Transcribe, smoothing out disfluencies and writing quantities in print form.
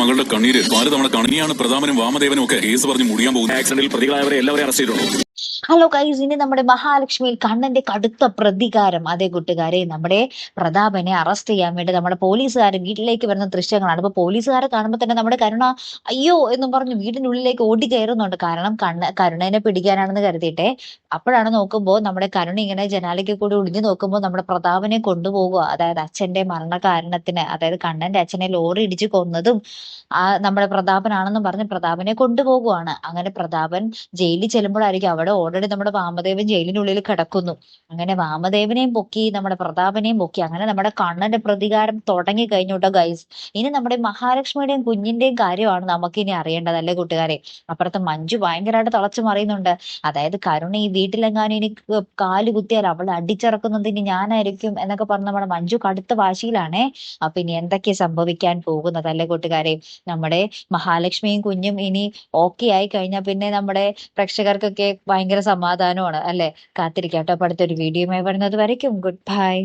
മകളുടെ കണ്ണീര് പലതവണ കണിയാണ് പ്രതാപനും വാമദേവനും ഒക്കെ കേസ് പറഞ്ഞ് മുടിയാൻ പോകുന്നു. ആക്സിഡന്റിൽ പ്രതികളായവരെ എല്ലാവരെയും അറസ്റ്റ് ചെയ്തിട്ടുണ്ട്. ഹലോ ഗൈസ്, ഇനി നമ്മുടെ മഹാലക്ഷ്മിയിൽ കണ്ണന്റെ കടുത്ത പ്രതികാരം. അതേ കൂട്ടുകാരെ, നമ്മുടെ പ്രതാപനെ അറസ്റ്റ് ചെയ്യാൻ വേണ്ടി നമ്മുടെ പോലീസുകാർ വീട്ടിലേക്ക് വരുന്ന ദൃശ്യങ്ങളാണ്. അപ്പൊ പോലീസുകാരെ കാണുമ്പോൾ തന്നെ നമ്മുടെ കരുണ അയ്യോ എന്നും പറഞ്ഞു വീടിനുള്ളിലേക്ക് ഓടി കയറുന്നുണ്ട്. കാരണം കരുണനെ പിടിക്കാനാണെന്ന് കരുതിയിട്ടെ. അപ്പോഴാണ് നോക്കുമ്പോൾ നമ്മുടെ കരുണ ഇങ്ങനെ ജനാലയ്ക്ക് കൂടി ഒളിഞ്ഞു നോക്കുമ്പോൾ നമ്മുടെ പ്രതാപനെ കൊണ്ടുപോകുക. അതായത് അച്ഛന്റെ മരണകാരണത്തിന്, അതായത് കണ്ണന്റെ അച്ഛനെ ലോറി ഇടിച്ച് കൊന്നതും നമ്മുടെ പ്രതാപനാണെന്നും പറഞ്ഞ് പ്രതാപനെ കൊണ്ടുപോകുവാണ്. അങ്ങനെ പ്രതാപൻ ജയിലിൽ ചെല്ലുമ്പോഴായിരിക്കും അവിടെ ഓൾറെഡി നമ്മുടെ വാമദേവൻ ജയിലിനുള്ളിൽ കിടക്കുന്നു. അങ്ങനെ വാമദേവനെയും പൊക്കി നമ്മുടെ പ്രതാപനെയും പൊക്കി. അങ്ങനെ നമ്മുടെ കണ്ണന്റെ പ്രതികാരം തുടങ്ങി കഴിഞ്ഞു കേട്ടോ ഗൈസ്. ഇനി നമ്മുടെ മഹാലക്ഷ്മിയുടെയും കുഞ്ഞിന്റെയും കാര്യമാണ് നമുക്ക് ഇനി അറിയേണ്ടത്, അല്ലേ കൂട്ടുകാരെ? അപ്പുറത്ത് മഞ്ജു ഭയങ്കരമായിട്ട് തിളച്ചു മറിയുന്നുണ്ട്. അതായത് കരുണ ഈ വീട്ടിലെങ്ങാനും ഇനി കാല് കുത്തിയാൽ അവളെ അടിച്ചിറക്കുന്നത് ഇനി ഞാനായിരിക്കും എന്നൊക്കെ പറഞ്ഞ് നമ്മുടെ മഞ്ജു കടുത്ത വാശിയിലാണേ. അപ്പൊ ഇനി എന്തൊക്കെയാ സംഭവിക്കാൻ പോകുന്നത്, അല്ലേ കൂട്ടുകാരെ? നമ്മുടെ മഹാലക്ഷ്മിയും കുഞ്ഞും ഇനി ഓക്കെ ആയി കഴിഞ്ഞാൽ പിന്നെ നമ്മുടെ പ്രേക്ഷകർക്കൊക്കെ ഭയങ്കര സമാധാനമാണ്, അല്ലെ? കാത്തിരിക്കാട്ടോ. അപ്പൊ അടുത്തൊരു വീഡിയോയുമായി വരുന്നത് വരയ്ക്കും ഗുഡ് ബൈ.